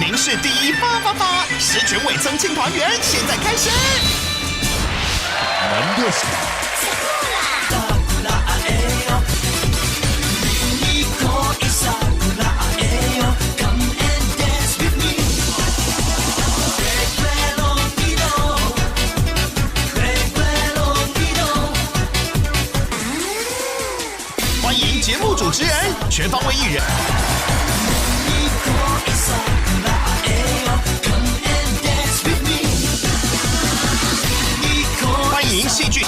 民视第一发，十全伟增庆团圆，现在开始。门六。 欢迎节目主持人，全方位艺人。欢迎戏剧。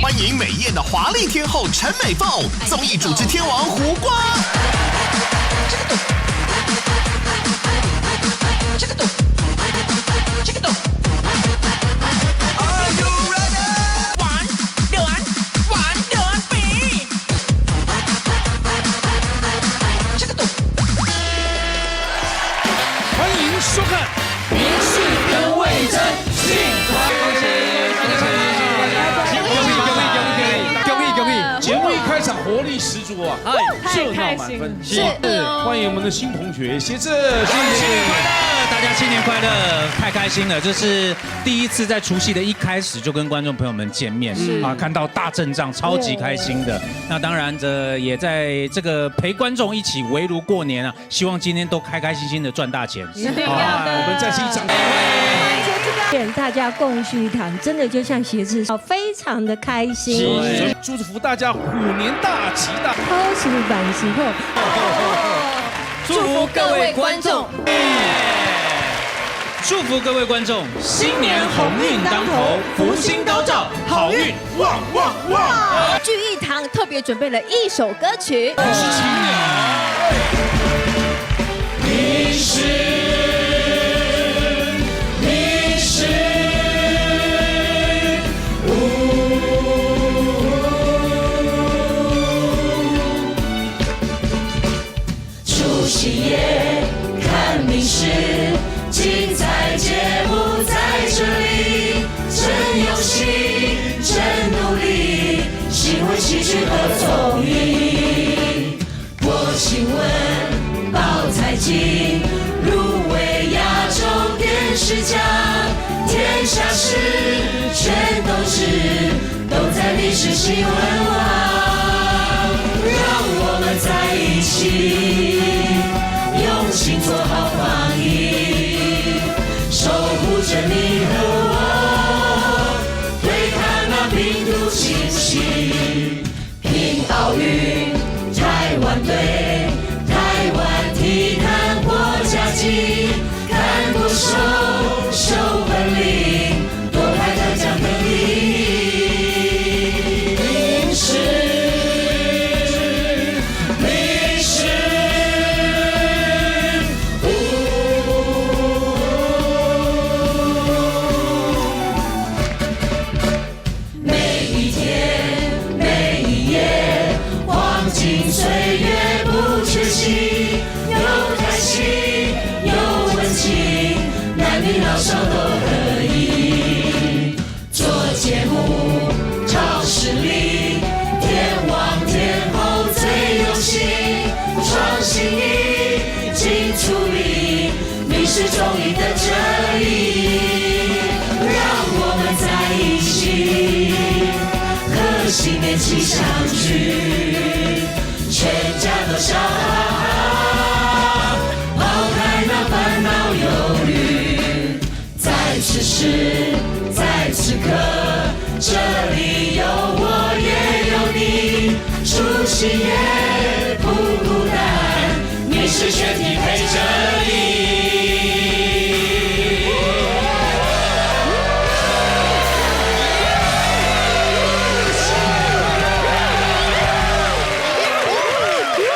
欢迎美艳的华丽天后陈美凤，综艺主持天王胡瓜。欢迎收看《民视跟魏征庆团》。 节目一开场活力十足啊，热闹满分。是，欢迎我们的新同学写字，新年快乐！大家新年快乐，太开心了！这是第一次在除夕的一开始就跟观众朋友们见面啊，看到大阵仗，超级开心的。那当然，也在这个陪观众一起围炉过年啊，希望今天都开开心心的赚大钱。好，我们再次一掌声。 大家共叙一堂，真的就像写字，非常的开心。祝福大家虎年大吉大！超时版时候，祝福各位观众，祝福各位观众，新年鸿运当头，福星高照，好运旺旺旺！聚一堂特别准备了一首歌曲，是青年。你是。 夜看民视，精彩节目在这里，真有心，真努力，新闻、戏剧和综艺，播新闻，报财经，入围亚洲电视奖，天下事全都在民视新闻网，让我们在一起。 用心做好防疫，守护着你和我，对抗那病毒侵袭。拼奥运，台湾队，台湾体坛国家级，看不收，秀本领，夺牌得奖的第一。民视。 岁月不缺席，有开心，有温情，男女老少都可以做节目，超实力，天王天后最用心，创新意，尽出力，民视综艺的正义，让我们在一起，和新年气相聚。 全家都笑哈哈，抛开那烦恼忧虑，在此时，在此刻，这里有我也有你，除夕夜不孤单，民视全体陪着你。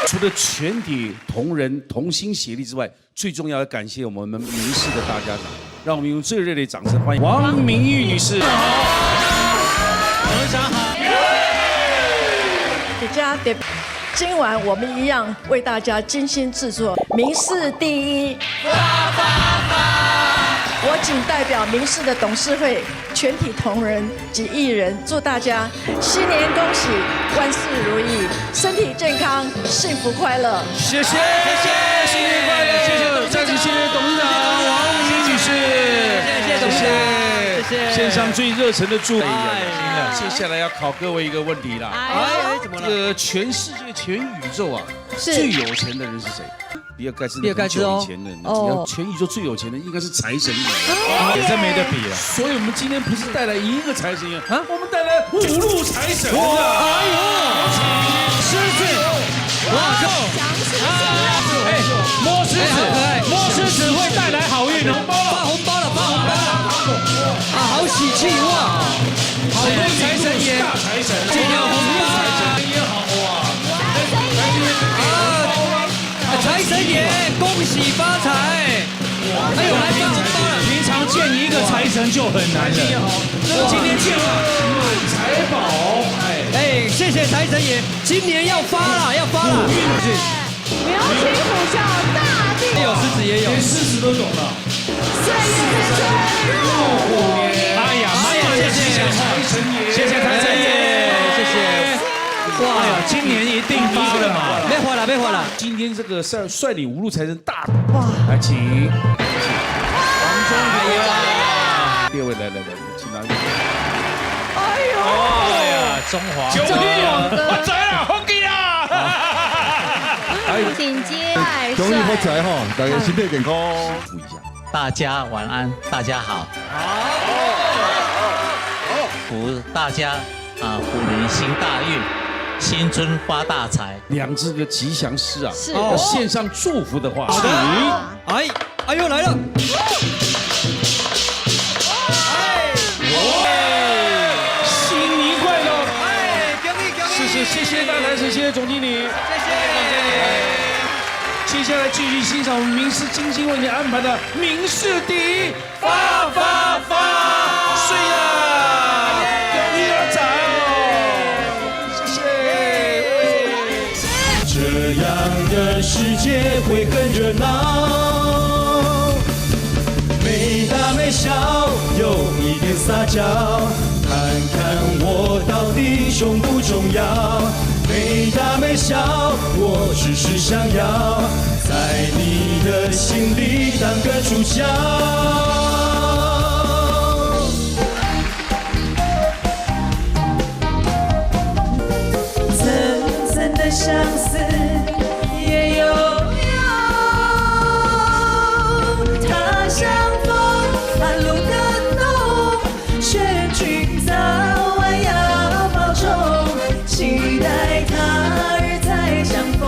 除了全体同仁同心协力之外，最重要要感谢我们民视的大家长。让我们用最热烈的掌声欢迎王明玉女士。董事长好。大家点。今晚我们一样为大家精心制作民视第一。我仅代表民视的董事会全体同仁及艺人，祝大家新年恭喜，万事如意，身体健康，幸福快乐。谢谢，谢谢，新年快乐！谢谢再次谢谢董事长王明玉女士，谢谢董事长，谢谢。线上最热忱的祝福。接下来要考各位一个问题啦。怎么了？这个全世界、全宇宙啊，最有钱的人是谁？比尔盖茨很久以前的，哦，全宇宙最有钱的应该是财神爷，也真没得比了。所以我们今天不是带来一个财神爷啊，我们带来5路财神啊！哎呦，狮子，哇，摸狮子，摸狮子会带来好运哦，发红包了，发红包了，啊，好喜气哇！好多财神爷，大财神，今天红包财神也好哇，财神爷，恭喜发财！哎呦，来发红包了！平常见一个财神就很难了，今天见了满财宝，哎，谢谢财神爷，今年要发了，要发了！苗栗虎啸大地，也有狮子也有，连狮子都懂了。岁月深入虎年，哎呀，谢谢财神爷，谢谢财神爷，谢谢。哇，哎呀，今年一定发了嘛！别花了，别花了。今天这个率领5路财神大哇，来请王中华，第二位来，请拿。哎呀，中华，9弟，我在了，好给啊！请接代恭喜发财哈，大家身体健康。注意一下，大家晚安，大家好。祝大家虎年行大运，新春发大财。2只个吉祥诗啊，是要献上祝福的话。好的，哎呦来了。新年快乐！哎，恭喜！谢谢大财神，谢谢总经理，谢谢总经理。接下来继续欣赏我们民视精心为你安排的民视第一发岁呀！恭喜发财哦！谢谢。这样的世界会很热闹，没大没小，有一点撒娇，看看我到底重不重要？没大没小，我只是想要在你的心里当个主角。层层的相思也有他像风寒露更浓，劝君早晚要保重，期待他日再相逢，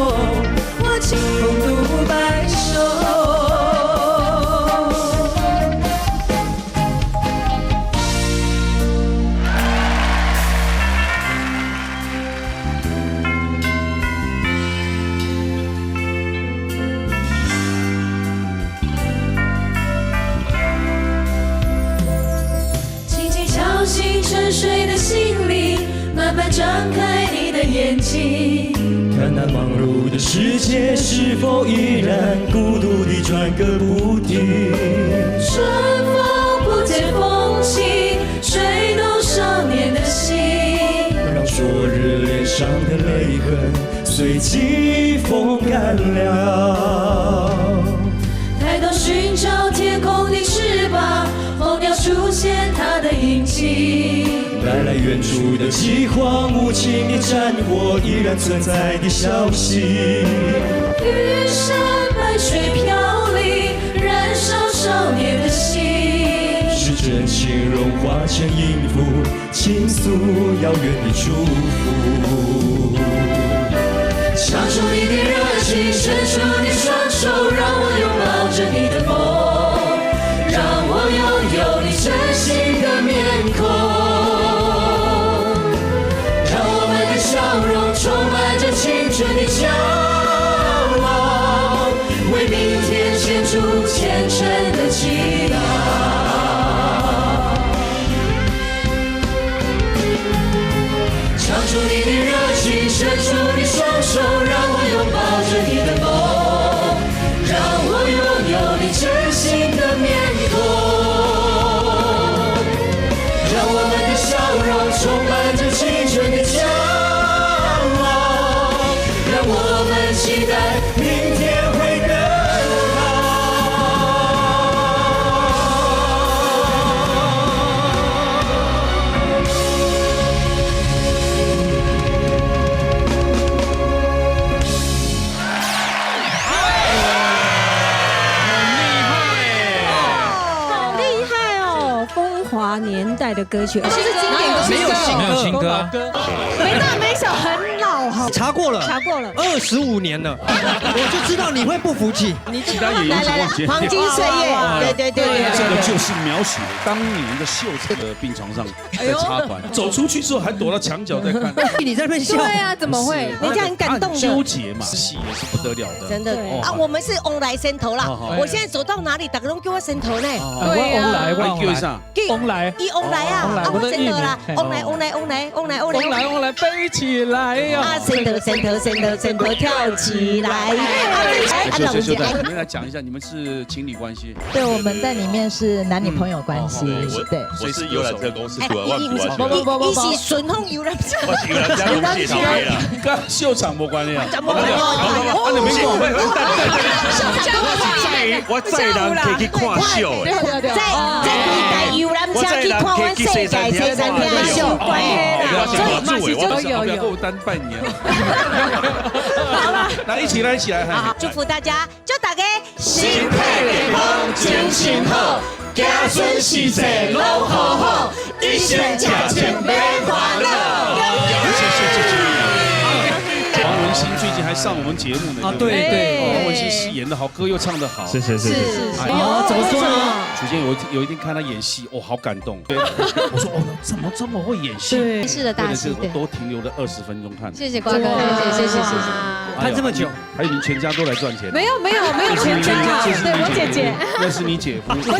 我情共度白首。沉睡的心灵，慢慢张开你的眼睛，看那忙碌的世界是否依然孤独地转个不停。春风不解风情，吹动少年的心，让昨日脸上的泪痕随季风干了。抬头寻找天空的翅膀，候鸟出现它的影迹，带来远处的饥荒，无情的战火依然存在的消息。玉山白水飘零，燃烧少年的心，是真情融化成音符，倾诉遥远的祝福。唱出你的热情，伸出你双手，让我拥抱着你的梦，让我拥有你真心的面孔，让我们的笑容充满着青春的骄傲，为明天献出虔诚的祈祷。伸出你双手，让我拥抱着你的梦，让我拥有你真心的面孔，让我们的笑容充满着青春的骄傲，让我们期待明天会更好。年代的歌曲，是经典歌，没有新歌，没大没小，很老哈。查过了，25年了，我就知道你会不服气。其他演员请忘记。黄金岁月，对。这个就是描写当年的秀才的病床上在插管，走出去之后还躲到墙角在看。你在那边笑？对啊，怎么会？人家很感动的。纠结嘛，戏也是不得了的。真的啊，我们是翁来先头啦。我现在走到哪里，大家都叫我先头呢。对啊，我叫上。翁来，翁来啊，我先头啦。翁来，飞起来呀！啊，先头跳起来。秀才，你们来讲一下，你们是情侣关系？对，我们在里面是男女朋友关系。对，我是游览车公司主任，万福啊。一是顺风游览车。我是游览车公司的啦。跟秀场无关系啊。我载人可以去看秀，在台游览车去看完世界西餐厅秀，所以马戏就够单半年。好了，来一起来，好，祝福大家，祝大家心态健康，精神好，子孙世世拢好好，一生吃千杯快乐。王文兴最近还上我们节目呢。啊，对，王文兴戏演得好，歌又唱得好。是。哦，怎么说呢？首先有一天看他演戏，哦，好感动。我说哦，怎么这么会演戏？对，是的大戏，我都停留了20分钟看。谢谢瓜哥，谢谢。看这么久，还有你全家都来赚钱？没有全家嘛，对我姐姐，那是你姐夫。不是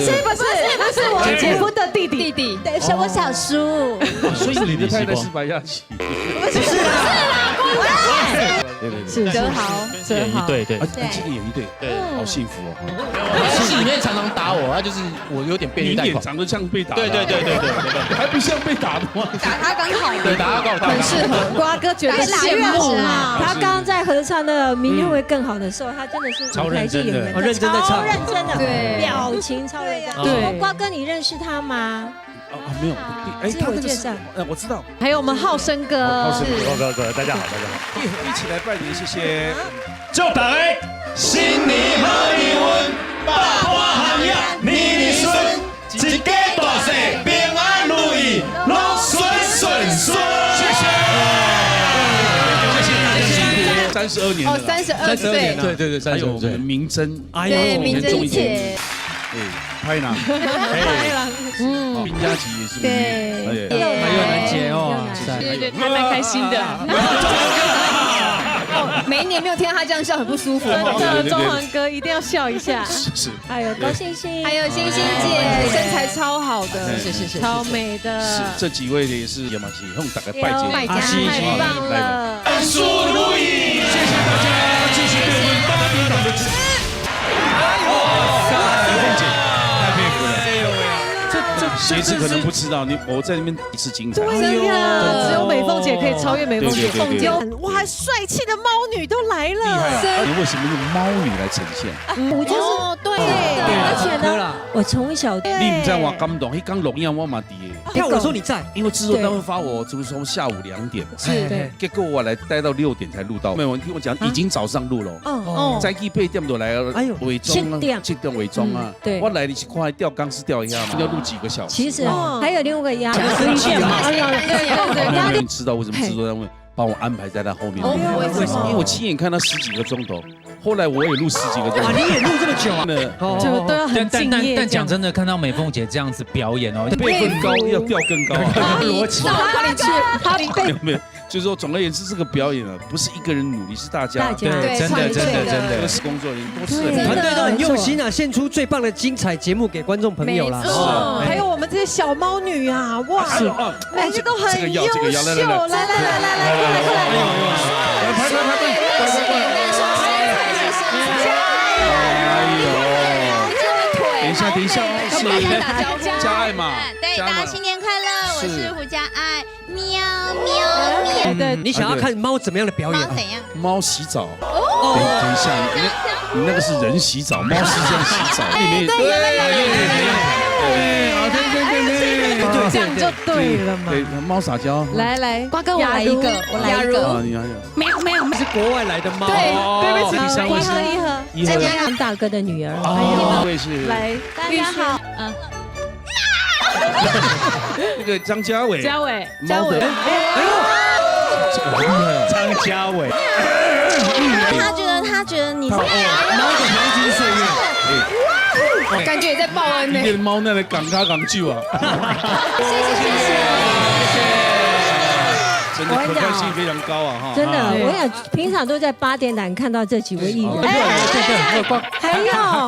我姐夫的弟弟，对，是我小叔。所以你的太太是白嘉琪。不是啦，对，哲豪，对，今天演一对，对，好幸福哦。戏里面常常打我，就是我有点变态，脸长得像被打。对，还不像被打的吗？打他刚好，对，打他刚好，很适合。瓜哥觉得羡慕啊，他刚刚在合唱的《明天会更好》的时候，他真的是超认真的，认真的唱，超认真的，对，表情超认真。对，瓜哥，你认识他吗？没有，自我介绍。我知道。还有我们浩生哥，哥，大家好。一起来拜年，谢谢。祝大家新年好运，百花含叶，年年顺，一家大细平安如意，拢顺。谢谢。32年了。32岁。对，还有我们的明真，对，明真姐。拍哪？兵家琪也是。对，还有南姐哦，对，还蛮开心的。每一年没有听到他这样笑，很不舒服。中华哥一定要笑一下。是。还有高星星，还有星星姐，身材超好的，是，超美的。是，这几位也是也蛮喜欢大家拜年，太棒了，万事如意。谢谢大家，继续对我们八点档的支持。鞋子可能不知道，我在那边一次精彩。对呀，只有美凤姐可以超越美凤姐。哇，帅气的猫女都来了。厉害！你为什么用猫女来呈现？我就是对，而且呢，我从小你唔知我感动，一刚录音我嘛伫。跳舞的时候你在，因为制作单位发我，就是从下午2点，是，结果我来待到6点才录到。没有，听我讲，已经早上录了。在8点就来伪装啊，7点伪装啊。对，我来的是快吊钢丝吊一下嘛，要录几个小时。其实还有另外一个压力，你知道为什么制作单位帮我安排在他后面？为什么？因为我亲眼看他10几个钟头，后来我也录10几个钟。啊，你也录这么久啊？就都要很敬业。但讲真的，看到美凤姐这样子表演哦，辈分高要调更高。逻辑。没有，就是说，总而言之，这个表演啊，不是一个人努力，是大家。对，真的。这是工作人员多次团队都很用心啊，献出最棒的精彩节目给观众朋友啦。还有我们这些小猫女啊，哇，每个都很优秀。来，等一下，嘉爱嘛，对，大家新年快乐，我是胡嘉爱，喵喵喵。对，你想要看猫怎么样的表演？猫怎样？猫洗澡。等一下，你那个是人洗澡，猫是这样洗澡。对，这样就对了嘛。对，猫撒娇。来，瓜哥，我来一个，没有，是国外来的猫。对不起，再加上大哥的女儿。这位是来，大家好，那个张家伟。嘉伟，这个很厉害。张家伟。他觉得你是猫的黄金岁月。感觉也在报恩呢。你的猫那里港卡港救啊！谢谢。真的可看性非常高啊！哈，真的，我想平常都在8点档看到这几位艺人。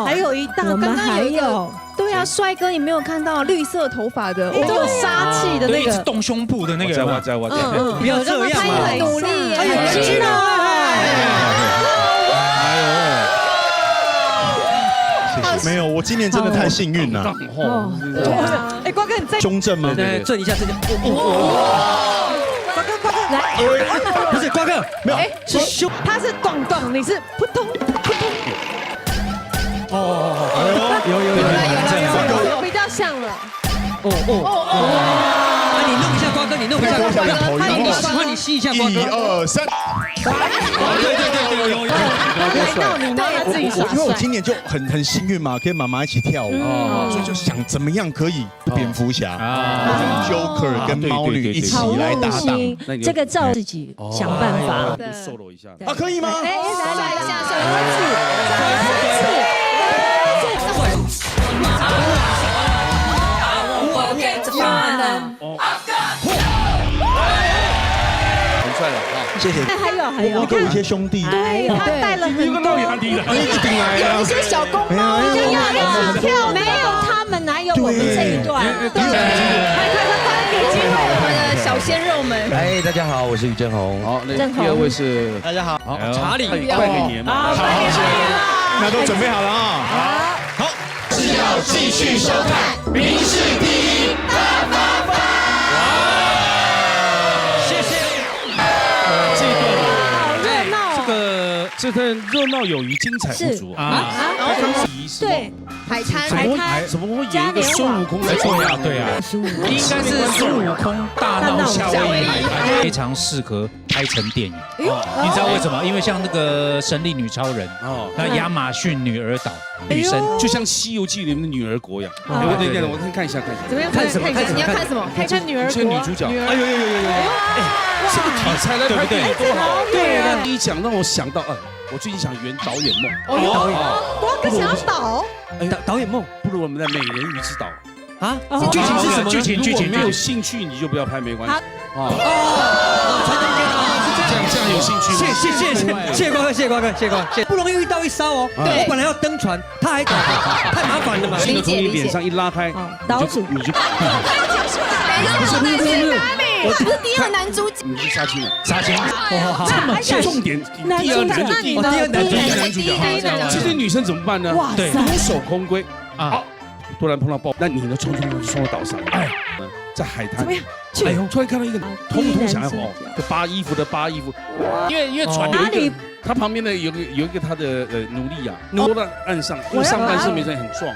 还有一大，我们还有。对啊，帅哥，你没有看到绿色头发的，很有杀气的那个，动胸部的那个。我在。不要这样嘛！很努力，很知道。没有，我今年真的太幸运了。哎，瓜哥你在中正吗？对，正一下正。瓜哥来，不是瓜哥，没有，是胸，他是咚咚，你是扑通扑通。有比较像了。你弄一下瓜哥，你弄一下瓜哥，换你吸一下瓜哥。1、2、3。因为我今年就很幸运嘛，跟妈妈一起跳舞，所以就想怎么样可以蝙蝠侠、Joker 跟猫女一起来搭档。这个照自己想办法。瘦了一下。啊，可以吗？来一下，很帅了啊！谢谢。还有，我有一些兄弟，对，他带了很多，有一些小公猫，要跳，没有他们哪有我们这一段？对，快给机会我们的小鲜肉们。哎，大家好，我是于正宏。好，那第2位是大家好，查理，快给年嘛，那都准备好了啊！好，是要继续收看《民视第一大发发》。这段热闹有余，精彩不足啊！对，海滩怎么会演一个孙悟空来做呀？对啊，应该是孙悟空大闹夏威夷，非常适合拍成电影。你知道为什么？因为像那个神力女超人那亚马逊女儿岛女神，就像《西游记》里面的女儿国一样。对，我先看一下。怎么样？看什么？你要看什么？看女儿国。这个女主角，哎呦，这个题材来拍电影多好。对啊，第一讲让我想到，我最近想圆导演梦。导演，我更想要导演梦，不如我们在美人鱼之岛啊？剧情是什么？剧情没有兴趣你就不要拍，没关系。这样有兴趣。谢瓜哥，不容易遇到一艘哦。我本来要登船，他还太麻烦了嘛。镜头从你脸上一拉开，岛主你就。不是我不是第2男主角，你是杀青了，重点第2男主角，这些女生怎么办呢？对，独守空闺啊，突然碰到暴，那你呢？冲到岛上，在海滩，哎呦，突然看到一个，通想要扒衣服，因为船有一个，他旁边呢有一个他的奴隶啊，拖到岸上，因为上半身没人很壮。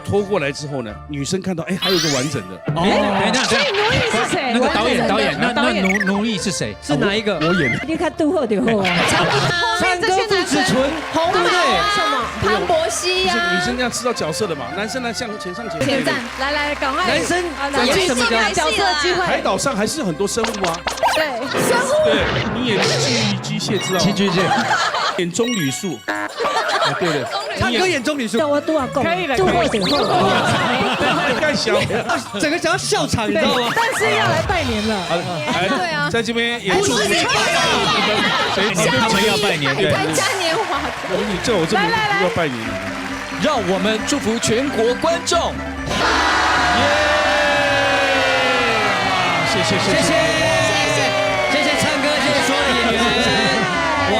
拖过来之后呢，女生看到还有一个完整的。等一下，奴隶是谁？那个导演，那奴隶是谁？是哪一个？我演的。你看杜后就好啊。唱歌不止唇，红马什么？潘博熙呀。女生要知道角色的嘛，男生呢向前站，来，赶快。男生有什么角色机会？海岛上还是很多生物啊。对，深呼。对，你演机械知道吗？寄居蟹，演棕榈树。对的，唱歌演棕榈树，我都要讲，可以了，就会点太小，整个想要笑场，你知道吗？但是要来拜年了。对啊，在这边也祝福你。谁对谁要拜年？对，嘉年华。你叫我这么要拜年，让我们祝福全国观众。谢谢唱歌，谢谢所有的演员。哇，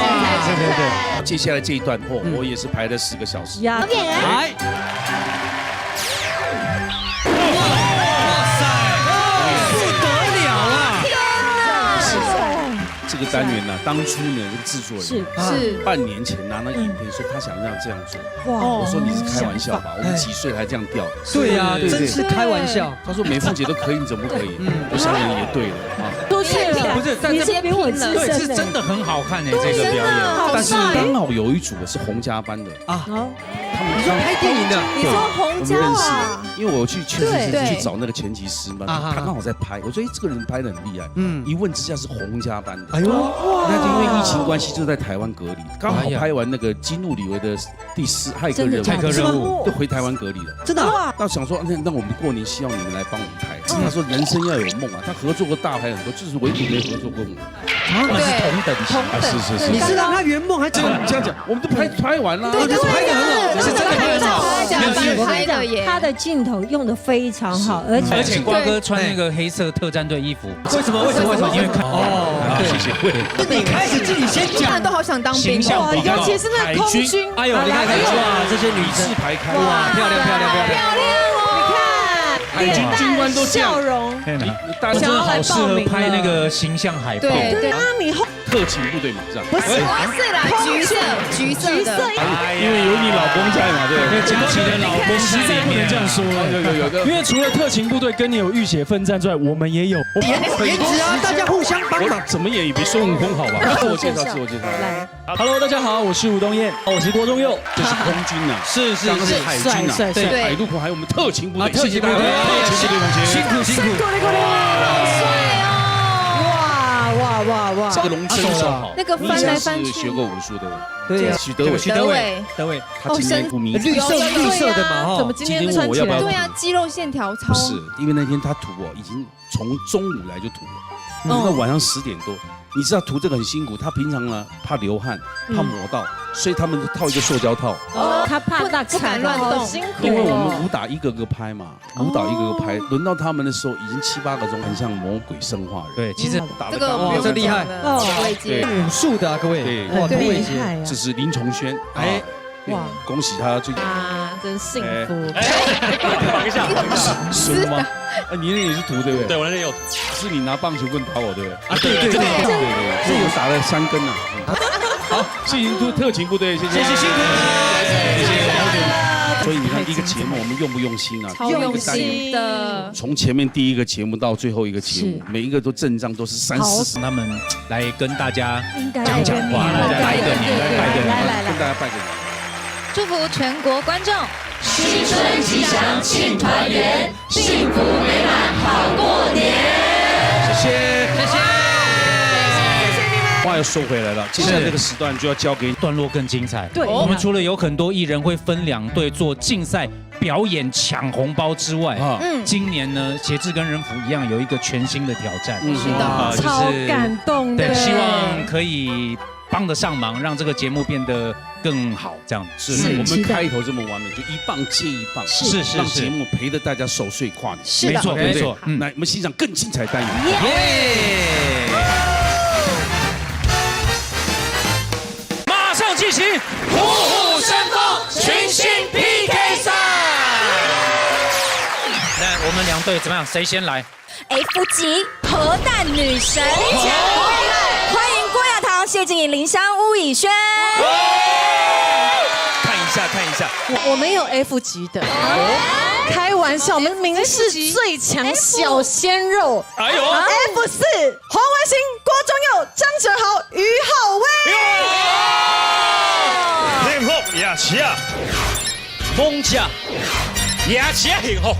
对。接下来这一段我也是排了10个小时。呀，来。这个单元呢，当初呢，这个制作人是半年前拿那影片说他想要这样做，我说你是开玩笑吧？我们几岁还这样掉？对呀，真是开玩笑。他说美凤姐都可以，你怎么不可以？我想想也对了啊。都是了，不是，你是比我资深是真的很好看这个表演。但是刚好有一组是洪家班的啊，他们拍电影的，你说洪家啊？因为我去确实是去找那个前级师嘛，他刚好在拍，我说这个人拍的很厉害，一问之下是洪家班的。哎呦，那因为疫情关系就在台湾隔离，刚好拍完那个基努里维的第4骇客任务，就回台湾隔离了。真的？那想说那我们过年希望你们来帮我们拍。他说人生要有梦啊，他合作过大牌很多，就是唯独没合作过我。他们是同等级啊，是。你是让他圆梦还是你这样讲？我们都拍完了，对，拍得很好，是真的很好。拍的耶，他的镜头用的非常好，而且瓜哥穿那个黑色特战队衣服，为什么？因为看对，谢谢。你开始自己先讲，都好想当兵，哇，尤其是那个空军，哎呦，你看哇，这些女生排开，哇，漂亮哦！海军军官都笑容，大家真的好适合拍那个形象海报。对啊，你特勤部队嘛，这样。不是啦，橘色的，因为有你老公在嘛，对。佳琪的老公实在不能这样说，有的。因为除了特勤部队跟你有浴血奋战之外，我们也有颜值啊，大家互相帮忙。怎么演也比孙悟空好吧？自我介绍。来 ，Hello， 大家好，我是吴东彦，我是郭宗佑，这是空军呐，是海军呐，对，海陆空还有我们特勤部队，特勤部队，谢谢同学，辛苦，好帅哦！哇！这个龙身手好，那个翻来翻去，学过武术的，对，许德伟，他今天不迷绿色的嘛，怎么今天穿起来？对啊，肌肉线条超。不是，因为那天他涂已经从中午来就涂了，那晚上10点多。你知道涂这个很辛苦，他平常呢怕流汗，怕磨到，所以他们套一个塑胶套。他怕大敢乱动，辛苦。因为我们武打一个个拍嘛，轮到他们的时候已经7、8个钟，很像魔鬼生化人。对，其实打这个哇，这厉害对，武术的各位，对，哇，厉害啊！这是林崇轩，哇，恭喜他最近真幸福。绑一下，是吗？你那也是涂对不对？对，我那有。是你拿棒球棍打我对不对？啊，对，是有打了3根啊。好，谢谢特勤部队，谢谢辛苦，谢谢。所以你看一个节目我们用不用心啊？超用心的。从前面第一个节目到最后一个节目，每一个都阵仗都是30、40。他们来跟大家讲话，拜个年，来，跟大家拜个年。祝福全国观众新春吉祥庆团圆，幸福美满好过年。谢谢你们。话又收回来了，接下来这个时段就要交给段落更精彩。对，我们除了有很多艺人会分2队做竞赛表演抢红包之外，今年呢，协志跟人福一样有一个全新的挑战，超感动的，对，希望可以帮得上忙，让这个节目变得更好，这样是我们开头这么完美，就一棒接一棒，是让节目陪着大家守岁跨年，没错。来，我们欣赏更精彩单元。马上进行虎虎生风群星 PK 赛。那我们2队怎么样？谁先来 ？F 级核弹女神，欢迎郭亚堂、谢静怡、林湘、巫以轩。看一下，我们有 F 级的。开玩笑，我们明视最强小鲜肉。哎呦 ，F4黄文兴、郭宗佑、张哲豪、于浩威。幸福也是啊，猛者也是幸福，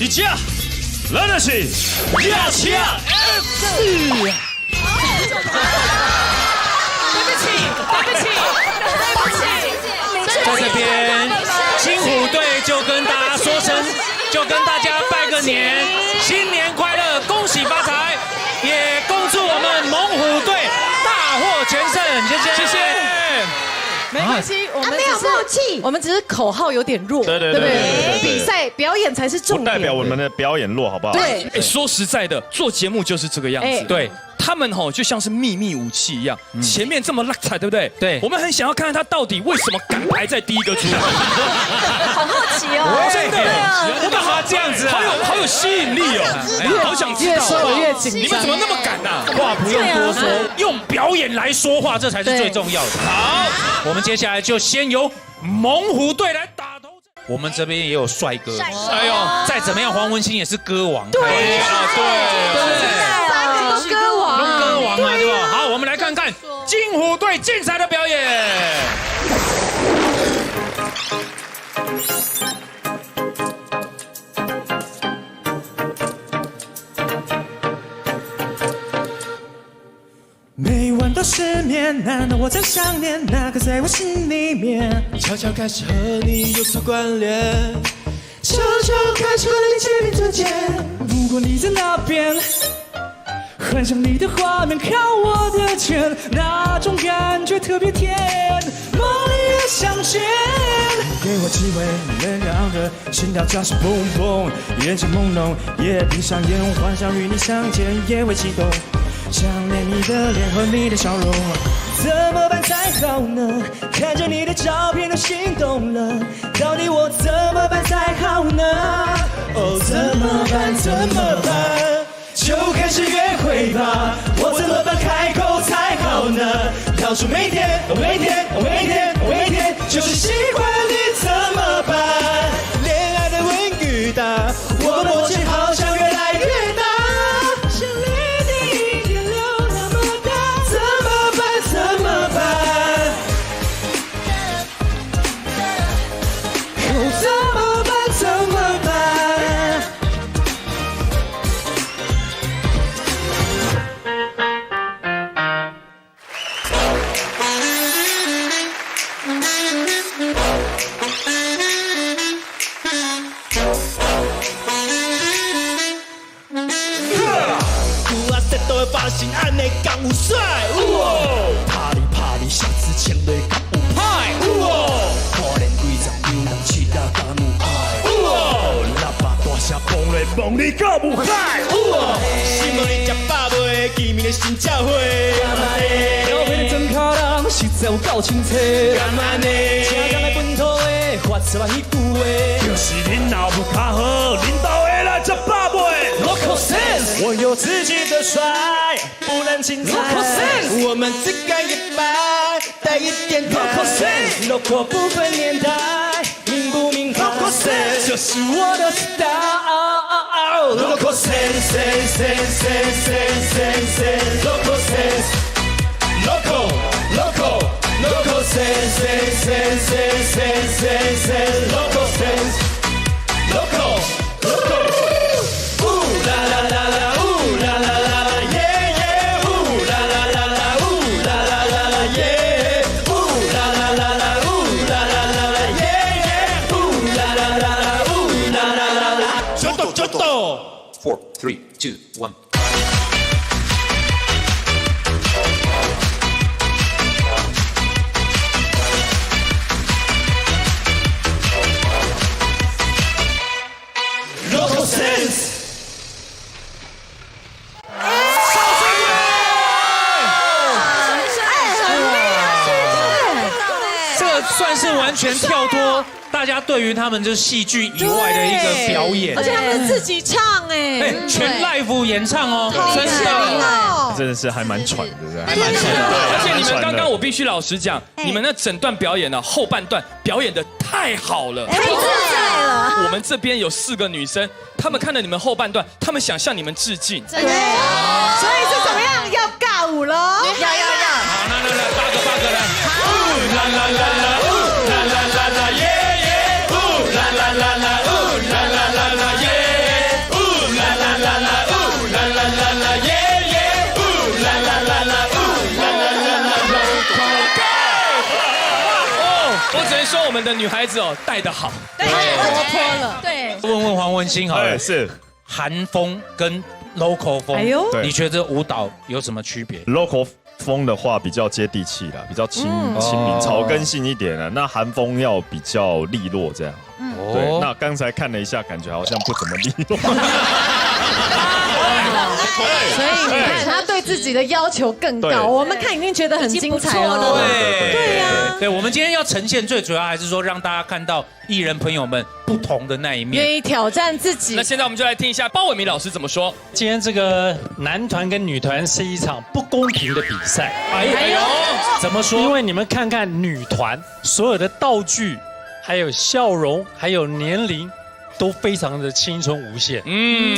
而且咱就是亚旗啊 F4。在这边，金虎队就跟大家说声，就跟大家拜个年，新年快乐，恭喜发财，也恭祝我们猛虎队大获全胜，谢谢，谢谢。没关系，我们没有默契，我们只是口号有点弱，对不对？比赛表演才是重点，不代表我们的表演弱，好不好？对。说实在的，做节目就是这个样子。对。他们就像是秘密武器一样，前面这么烂彩，对不对？对，我们很想要看看他到底为什么敢排在第一个出来。好好奇哦，真的，我干嘛这样子啊？好有吸引力哦，好想知道。越说越紧张，你们怎么那么敢呐？话不用多说，用表演来说话，这才是最重要的。好，我们接下来就先由猛虎队来打头阵。我们这边也有帅哥，哎呦，再怎么样，黄文兴也是歌王。对呀，对。歌王啊，对吧？好，我们来看看金虎队精彩的表演。每晚都失眠，难道我在想念那个在我心里面？悄悄开始和你有所关联，悄悄开始和你肩并着肩。如果你在那边。幻想你的画面，靠我的肩，那种感觉特别甜，梦里也相见。给我机会，能让的心跳加速砰砰，眼睛朦胧，也闭上眼，幻想与你相见，也会激动，想念你的脸和你的笑容，怎么办才好呢？看着你的照片都心动了，到底我怎么办才好呢？哦，怎么办？怎么办？就开始约会吧，我怎么办开口才好呢？要说每天，每天，每天，每天，就是喜欢你怎么办？恋爱的温雨大，我们默契好像越来越大，像泪滴一点流那么大，怎么办？怎么办？哦，怎么办？怎么办？发型安尼敢有帅，啪哩啪哩，下次穿落敢有派，可怜几十流浪痴仔敢有爱，喇叭大声放咧梦里敢有海，心爱的食饱未，见面的心才会。干嘛呢？交配的真可人，实在有够清澈。干嘛呢？车港的本土的，发出来迄句话，就是恁老母较好，恁兜的来食饱未 ？Local sense， 我有自己的帅。不能轻踩，我们只干一百，带一点台。Local 不分年代，明不明白？这是我的 style。Local sense， Local sense，Local sense，Local sense，Local。啦啦啦啦，呜啦啦啦。4, 3, 2, 1。Local sense。这个算是完全跳脱大家对于他们就是戏剧以外的一个表演，而且他们自己唱哎，全 live 演唱哦，真的，真的是还蛮喘的，还蛮喘的。而且你们刚刚我必须老实讲，你们那整段表演呢，后半段表演的太好了，太自在了。我们这边有4个女生，她们看了你们后半段，她们想向你们致敬。对，所以是怎么样？要尬舞喽？要。好，那8个来。啦啦啦啦，啦啦啦啦耶耶，啦啦啦啦，啦啦啦啦耶，啦啦能说我们的女孩子哦带得好，对，活泼了，对。问问黄文欣好了，是韩风跟 local 风，哎呦你觉得舞蹈有什么区别 local 风的话比较接地气啦，比较亲民、草根性一点的。那韩风要比较利落这样。对，那刚才看了一下，感觉好像不怎么利落。所以你看他对自己的要求更对高，我们看已经觉得很精彩了。对呀，对，我们今天要呈现最主要还是说让大家看到艺人朋友们不同的那一面，愿意挑战自己。那现在我们就来听一下包伟明老师怎么说。今天这个男团跟女团是一场不公平的比赛。哎呦，怎么说？因为你们看看女团所有的道具，还有笑容，还有年龄，都非常的青春无限。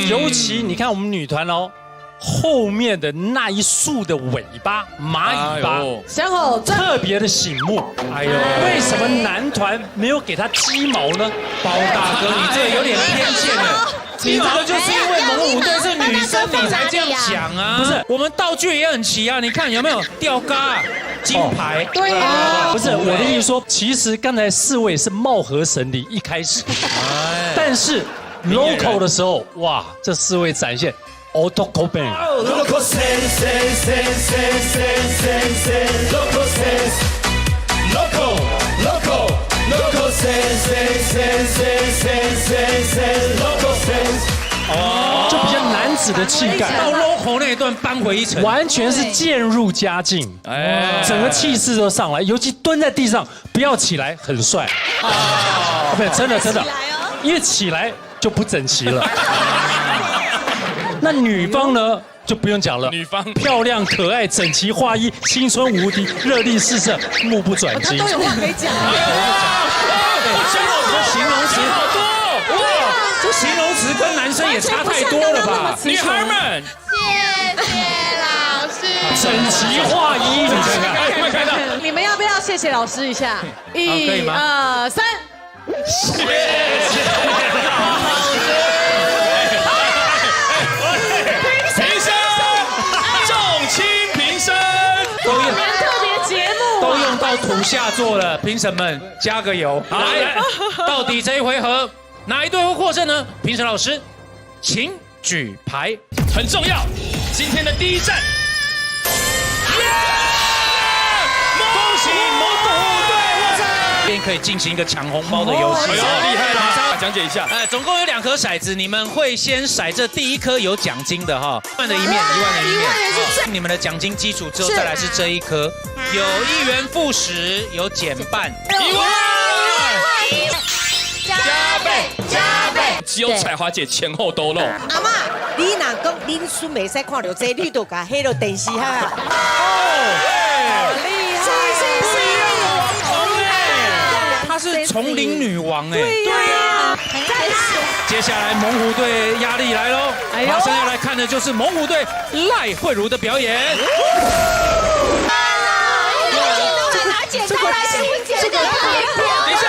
尤其你看我们女团哦。后面的那一束的尾巴，蚂蚁巴，小吼特别的醒目。哎呦，为什么男团没有给他鸡毛呢？包大哥，你这个有点偏见了。你这个就是因为猛虎队是女生，你才这样讲啊？不是，我们道具也很齐啊。你看有没有吊嘎、金牌？对啊，不是我的意思说，其实刚才4位是貌合神离一开始，但是 local 的时候，哇，这4位展现。Local band. Local sense, local sense, local sense, local sense. 就比较男子的气概，到 local 那一段扳回一城，完全是渐入佳境，整个气势都上来，尤其蹲在地上不要起来，很帅。不，真的，因为起来就不整齐了。那女方呢，就不用讲了，女方漂亮可爱、整齐划一、青春无敌、热力四射、目不转睛。他都有话可以讲。这形容词好多哇！这形容词跟男生也差太多了吧？女孩们，谢谢老师。整齐划一，你看看，你们要不要谢谢老师一下？1、2、3，谢谢老师。评审，重轻评审，过年特别节目都用到土下座了，评审们加个油！来，到底这一回合哪一队会获胜呢？评审老师，请举牌，很重要。今天的第一站，恭喜猛虎队获胜！这边可以进行一个抢红包的游戏，厉害了！讲解一下，总共有2颗骰子，你们会先骰这第一颗有奖金的哈，1万的一面，1万的一面。你们的奖金基础之后，再来是这一颗，有1元复始，有减半，1万，加倍，只有彩华姐前后都漏。阿嬷，你若讲恁孙袂使看到这，你就甲迄个电视哈。她是丛林女王哎，对呀。接下来猛虎队压力来喽，马上要来看的就是猛虎队赖慧茹的表演。这个等一下，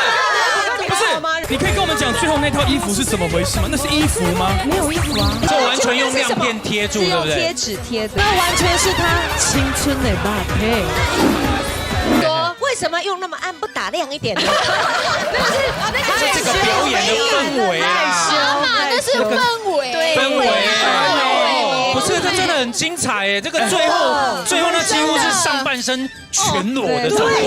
不是，你可以跟我们讲最后那套衣服是怎么回事吗？那是衣服吗？没有衣服啊，这完全用亮片贴住，对不对？贴纸贴的，那完全是他青春的搭配。说为什么用那么暗，不打亮一点呢？这个表演的氛围啊，那是氛围，氛围。不是，这真的很精彩哎！这个最后那几乎是上半身全裸的状况，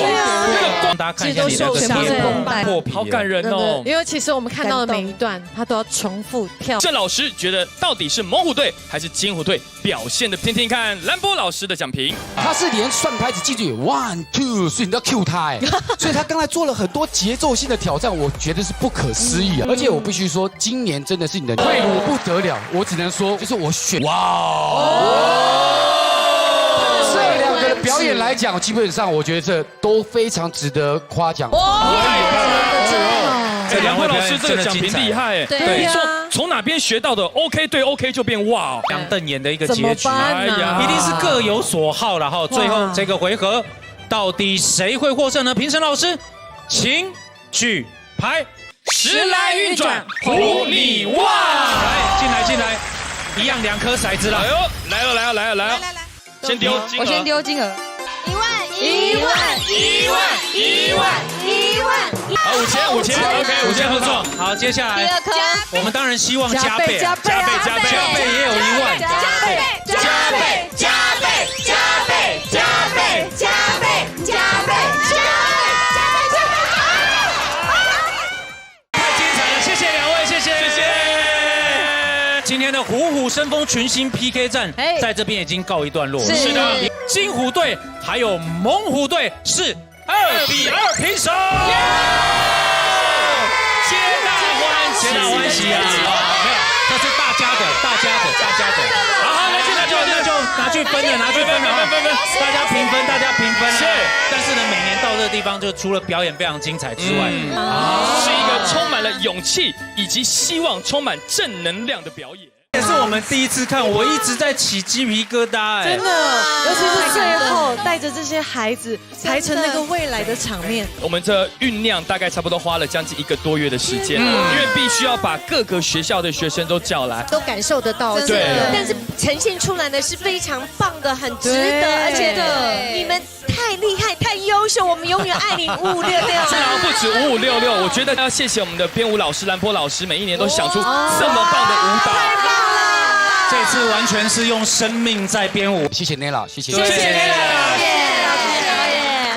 让大家看一下你那个脸破皮，好感人哦。因为其实我们看到的每一段，他都要重复跳。郑老师觉得到底是猛虎队还是金虎队表现的？听听看兰波老师的讲评。他是连算拍子记住 1 2，所以你要 cue 他哎，所以他刚才做了很多节奏性的挑战，我觉得是不可思议啊！而且我必须说，今年真的是你的慧茹不得了，我只能说，就是我选哇。这2个表演来讲，基本上我觉得这都非常值得夸奖。这2位老师这个讲评厉害哎，对，说从哪边学到的 ？OK 对 OK 就变哇，两瞪眼的一个结局，哎呀，一定是各有所好了哈。最后这个回合，到底谁会获胜呢？评审老师，请举牌，时来运转，胡里哇！来，进来。一样2颗骰子了，来了，先丢金额，我先丢金额，1万，好，5000 合作。好，接下来第二颗，我们当然希望加倍，加倍也有1万，加倍，太精彩了！谢谢2位，谢谢。今天的虎虎生风群星 PK 战在这边已经告一段落了。是的，金虎队还有猛虎队是2比2平手。皆大欢喜啊！没有，这是大家的。好，那就拿去分了，大家平分。是，但是呢，每年到这个地方，就除了表演非常精彩之外，是一个充满了勇气以及希望、充满正能量的表演。也是我们第一次看，我一直在起鸡皮疙瘩，真的，尤其是最后带着这些孩子排成那个未来的场面。我们这酝酿大概差不多花了将近1个多月的时间，因为必须要把各个学校的学生都叫来，都感受得到。对，但是呈现出来的是非常棒的，很值得，而且你们太厉害、太优秀，我们永远爱你5566。虽然不止5566，我觉得要谢谢我们的编舞老师兰波老师，每一年都想出这么棒的舞蹈。这次完全是用生命在编舞，谢谢 Nella， 谢谢 Nella。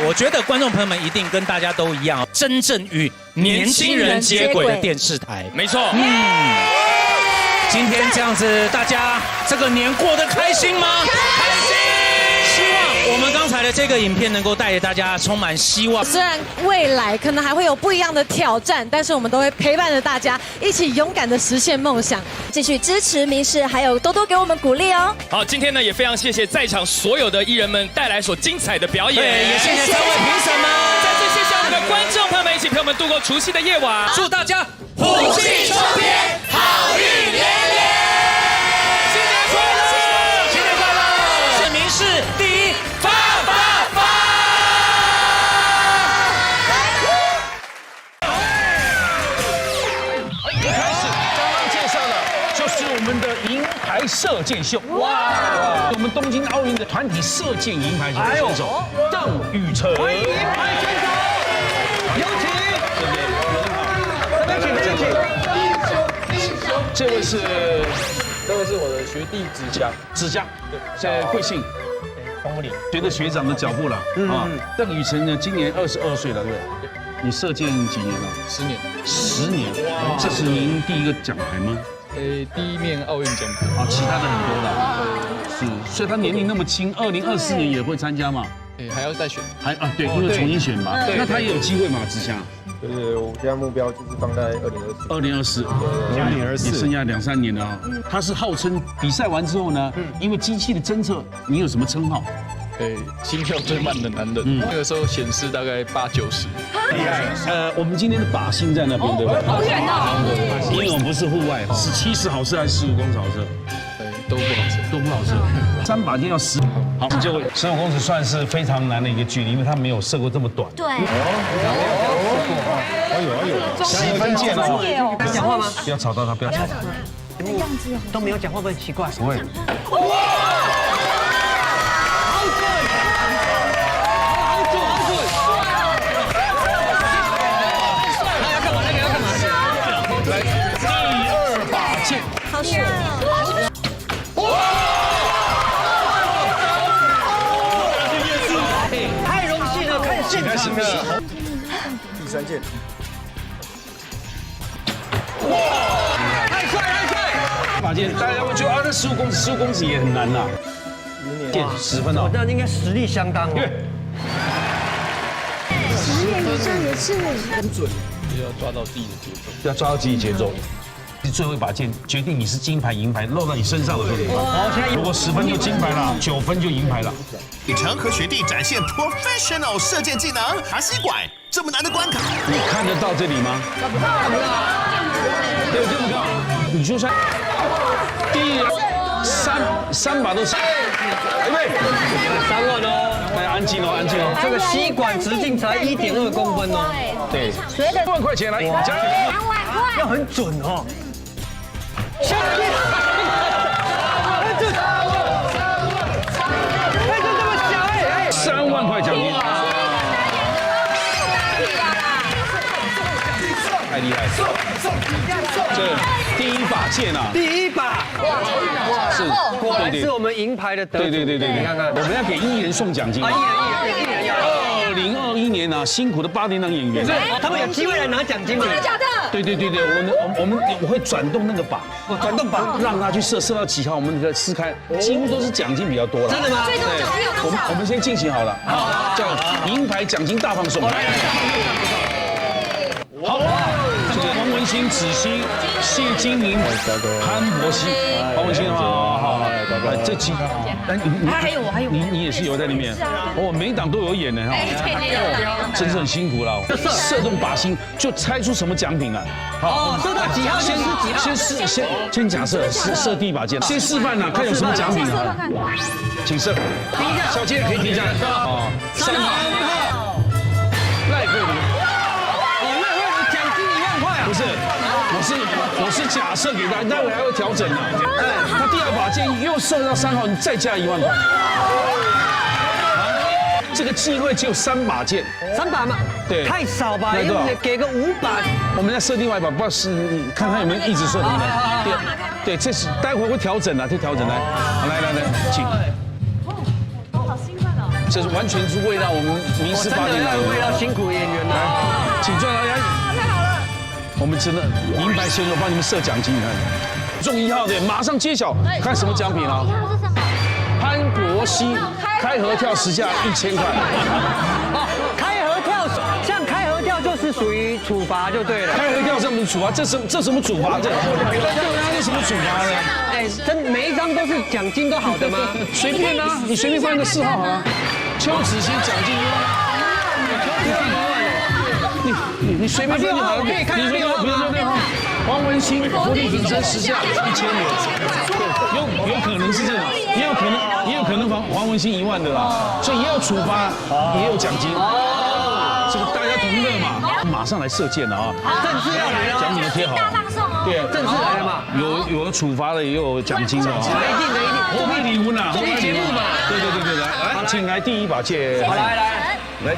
我觉得观众朋友们一定跟大家都一样，真正与年轻人接轨的电视台。没错。今天这样子，大家这个年过得开心吗？开心。希望我们刚才的这个影片能够带给大家充满希望。虽然未来可能还会有不一样的挑战，但是我们都会陪伴着大家，一起勇敢的实现梦想，继续支持民视，还有多多给我们鼓励哦。好，今天呢也非常谢谢在场所有的艺人们带来所精彩的表演，对，也谢谢3位评审们，再次谢谢我们的观众朋友们，一起陪我们度过除夕的夜晚，祝大家虎气冲天，好运连连。是第一，发！一开始刚刚介绍的就是我们的银牌射箭秀，哇！我们东京奥运的团体射箭银牌选手邓宇成，银牌选手，有请，这边请，这位是我的学弟子佳，对，现在贵姓？黄武岭，随着学长的脚步了啊。邓宇成呢，今年22岁了，对不对？你射箭几年了？10年。10年，这是您第一个奖牌吗？第一面奥运奖牌。啊，其他的很多的。是，所以他年龄那么轻，2024年也会参加嘛？还要再选。对，因为重新选嘛。那他也有机会嘛？之下。对，我现在目标就是放在2024。2024，也剩下2、3年了啊。他是号称比赛完之后呢，因为机器的侦测，你有什么称号？心跳最慢的男人。那个时候显示大概80-90。厉害。我们今天的靶心在那边，对不对？好远哦。因为我们不是户外，70好射还是15公尺好射？都不好射。3把箭要10。好，就15公尺算是非常难的一个距离，因为他没有射过这么短。对。7分箭哦。他讲话吗？不要吵到他，不要吵到他。都没有讲话，会不会很奇怪？不会。好帅哦！太荣幸了，看现场了。第3箭。哇！太帅！把箭，大家会觉得这15公尺也很难呐。箭10分哦。那应该实力相当哦。10年以上也是很准，要抓到自己的节奏，要抓到自己节奏。最后一把箭决定你是金牌银牌落到你身上的时候怎么办？如果10分就金牌了，9分就银牌了。宇成和学弟展现 professional 射箭技能，爬吸管这么难的关卡，你看得到这里吗？看不到。对，这么高，你就算第三把都是，预备，3万哦，大家安静哦，安静哦。这个吸管直径才1.2公分哦。对，3万块钱来，加油！3万块，要很准哦。3万块奖金。这第一把剑啊，第一把，是，果然是我们银牌的得主。对，你看看，我们要给艺人送奖金啊，艺人要。2021年啊，辛苦的8点档演员，他们有机会来拿奖金吗？真的假的？对，我会转动那个把，转动把，让他去射到几号，我们的撕开，几乎都是奖金比较多了。真的吗？最终奖金有多少？我们先进行好了，叫银牌奖金大放送。好，这个黄文兴、子熙、谢金宁、潘柏希，黄文兴好，这几，还有我，你也是有在里面，每一档都有演的哈，真是很辛苦了。射中靶心就猜出什么奖品了。好，射到几号先是几号？先假设射第一把箭，先示范了，看有什么奖品啊？请射，小杰可以停下来。哦，3号，赖慧茹。不是，我是假设给他，待会还会调整的。他第2把箭又射到3号，你再加1万块。这个机会只有3把箭，3把吗？对，太少吧？要给个5把。我们再设另外1把，不知道是看他有没有一直射。对，这是待会会调整的，来，请。好兴奋哦！这是完全是为了我们民视8点档，为了辛苦演员来，请坐来。我们真的银牌选手帮你们设奖金，你看，中1号的马上揭晓，看什么奖品啊？潘柏希开合跳10下1000块。开合跳，像开合跳就是属于处罚就对了。开合跳什么处罚？这什么处罚？这什么处罚呢？哎，真每一张都是奖金都好的吗？随便啊，你随便放一个4号好了。邱子欣奖金1万。你随便放就好了。你说6号，黄文兴伏地挺身10下1000元，有可能是这种，也有可能黄文兴1万的啦，所以也有处罚，也有奖金。这个大家同乐嘛，马上来射箭了啊！正式要来了，奖品都贴好。对，正式来了嘛，有处罚的，也有奖金的。一定，综艺礼物呢，综艺节目嘛。对，来，请来第1把箭。好，来，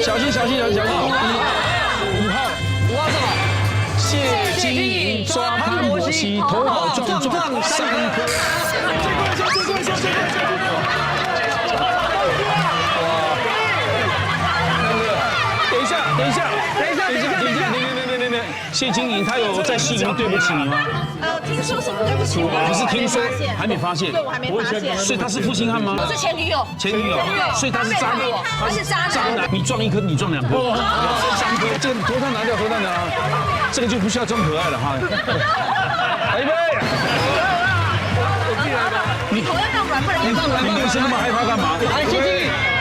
小心！5号什么？谢金莹抓潘柏希，头好壮3颗。等一下！谢金莹她有在戏里面对不起你吗？听说什么对不起我？不是听说，还没发现。对，我还没发现。所以他是负心汉吗？我是前女友。所以他是渣男。他是渣男。你撞1颗，你撞2颗，3颗。这个头套拿掉，这个就不需要装可爱了哈。来预备。你头要放软，不然你放软。你女生那么害怕干嘛？来，谢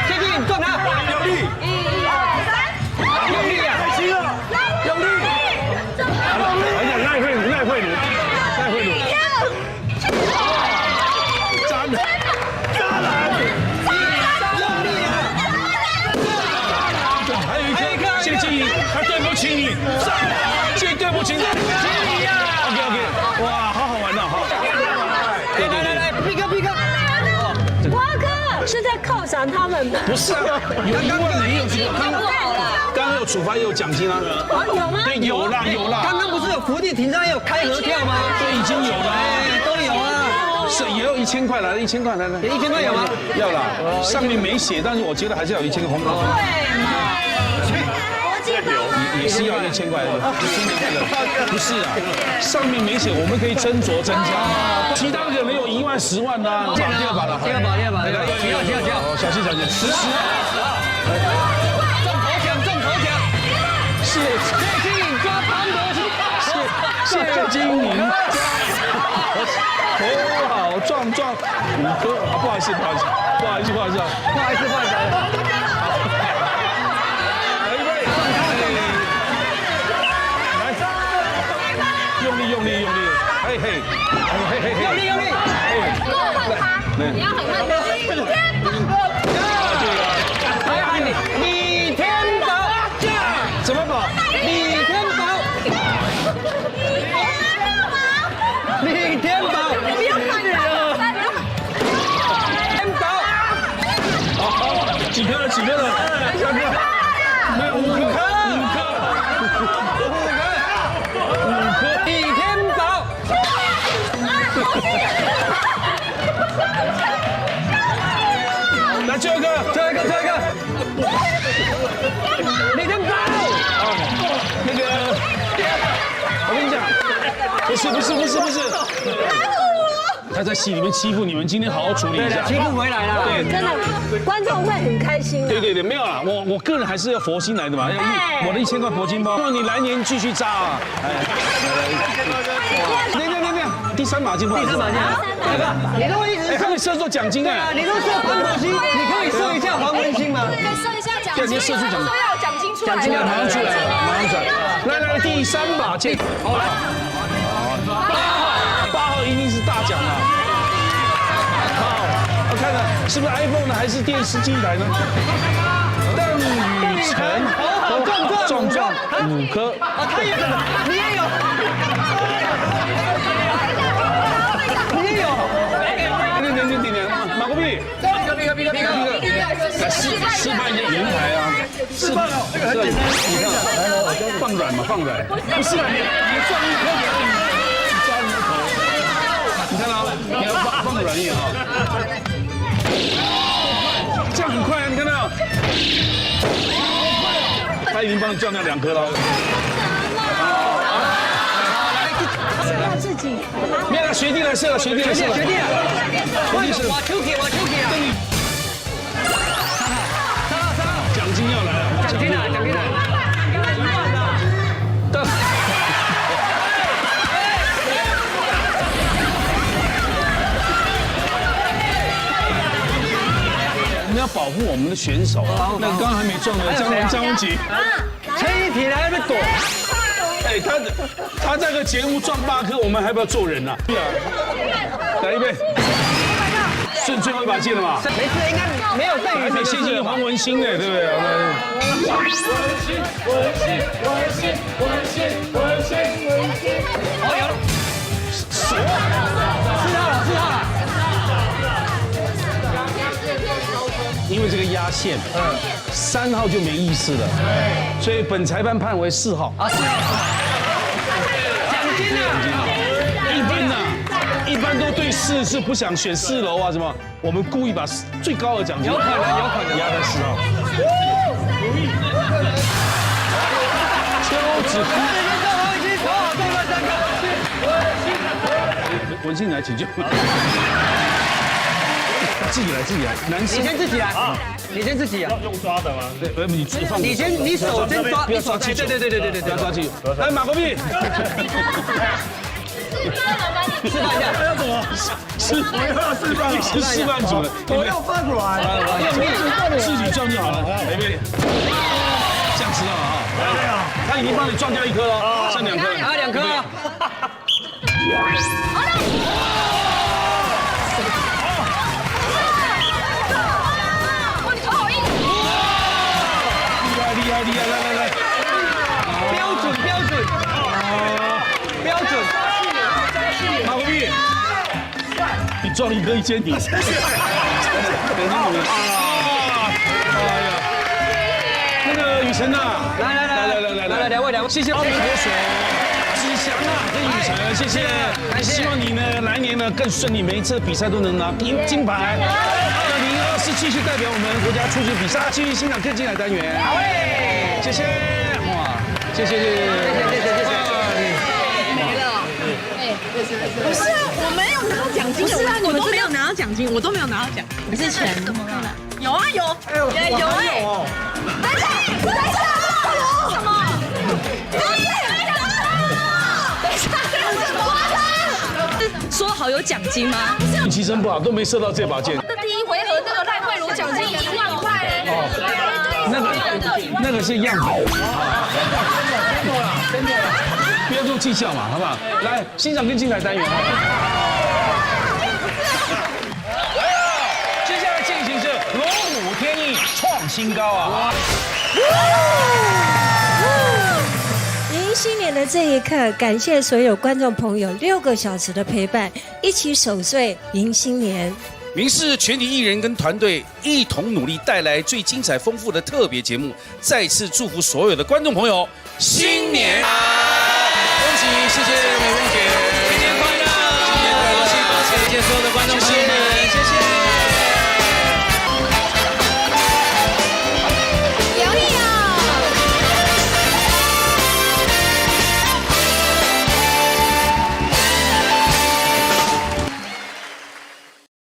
金莹撞他，用力。1、2、3，用力啊！用力。哎呀，赖慧茹。渣男！还有一颗，谢金莹，他对不起你，对不起你。OK， 哇，好好玩的哈。来，逼哥。瓜哥是在犒赏他们吗？不是啊，有1万没有这个，刚刚有处罚也有奖金啊。有吗？对，有啦。刚刚不是有伏地挺身，也有开合跳吗？对，已经有了，都有啊。是也有1000块来，1000块来，1000块有吗？要啦，上面没写，但是我觉得还是要有1000个红包。对嘛？也是要1000块的，不是啊，上面没写，我们可以斟酌增加，其他可能有1万、10万的。第二把了，来，小心，10号，中头奖，谢金莹抓潘柏希，谢金莹，头好壮，5颗，不好意思，用力，嘿，用力，多恨他，你要很恨他。李天宝，怎么保？李天宝，不要看了，天宝，好，几颗了？3颗，没有5颗，5颗。他在戏里面欺负你们，今天好好处理一下。欺负回来了。对，真的，观众会很开心。对，没有啦，我个人还是要佛心来的嘛，我的1000块铂金包，希望你来年继续扎啊！那第3把金，第3把金，你都一直还可以射出奖金哎！你都射黄文星，你可以射一下黄文星吗？可以射一下奖金，对，你射出奖金，说要奖金出来，奖金要马上出来，马上出来！来，第3把剑，好来，8号一定是大奖了。好，我看看是不是 iPhone 呢，还是电视机台呢？邓雨辰，壮5颗，他也是，你也有，你也有，点，马国碧，来示范一下银牌啊！示范，你看，来放软嘛，放软，不是啊，你撞1颗给他，你加你的头，你看到，你要放软一点啊，这样很快啊，你看到，他已经帮你撞掉2颗了。要自己。没有了，学弟来射了，学弟来射了，学弟啊！我抽起啊！奖金要来了，奖金来！我们要保护我们的选手。那刚刚还没撞的张文琪，陈一铁还在躲。哎，他这个节目撞8颗，我们还不要做人啊？对啊，来一杯。剩最后一把剑了嘛？没事，应该没有邓雨辰。谢谢黄文星的，对不对？好有了，4号了。因为这个压线，3号就没意思了，所以本裁判判为4号。啊，4号。奖金呢？一般都对4是不想选4楼啊什么，我们故意把最高的奖金有可能压在4号。邱子夫，文信来请就。自己来，男生。你先自己来，你先自己啊。用抓的吗？对，你放。你手先抓，不要抓气球。对，不要抓气球。来，马国碧。示范一下，要怎么？你是示范组的，我要放软，自己撞就好了。来，别，这样知道了哈。来，他已经帮你撞掉1颗了，剩2颗。还有2颗。厉害，来，标准，马国碧，你撞1颗1千你。那个雨辰呐，来，两位，谢谢阿弥陀佛，子祥啊，跟雨辰，谢谢，希望你呢来年呢更顺利，每一次比赛都能拿金牌。2024继续代表我们国家出去比赛，继续欣赏更精彩单元。好嘞，谢谢，哇，谢谢。没了，不是啊，我没有拿到奖金，不是啊，我都没有拿到奖金，我都没有拿到奖。之前有啊有，有哎。等一下，什么？等一下，说好有奖金吗？运气真不好，都没射到这把剑。这第1回合那个赖慧茹奖金1万块嘞。那个是样本。不要做技巧嘛，好不好？来，欣赏更精彩单元。接下来进行是龙虎天翼创新高啊！迎新年的这一刻，感谢所有观众朋友6个小时的陪伴，一起守岁迎新年。民视全体艺人跟团队一同努力，带来最精彩丰富的特别节目。再次祝福所有的观众朋友新年恭喜！谢谢美凤姐。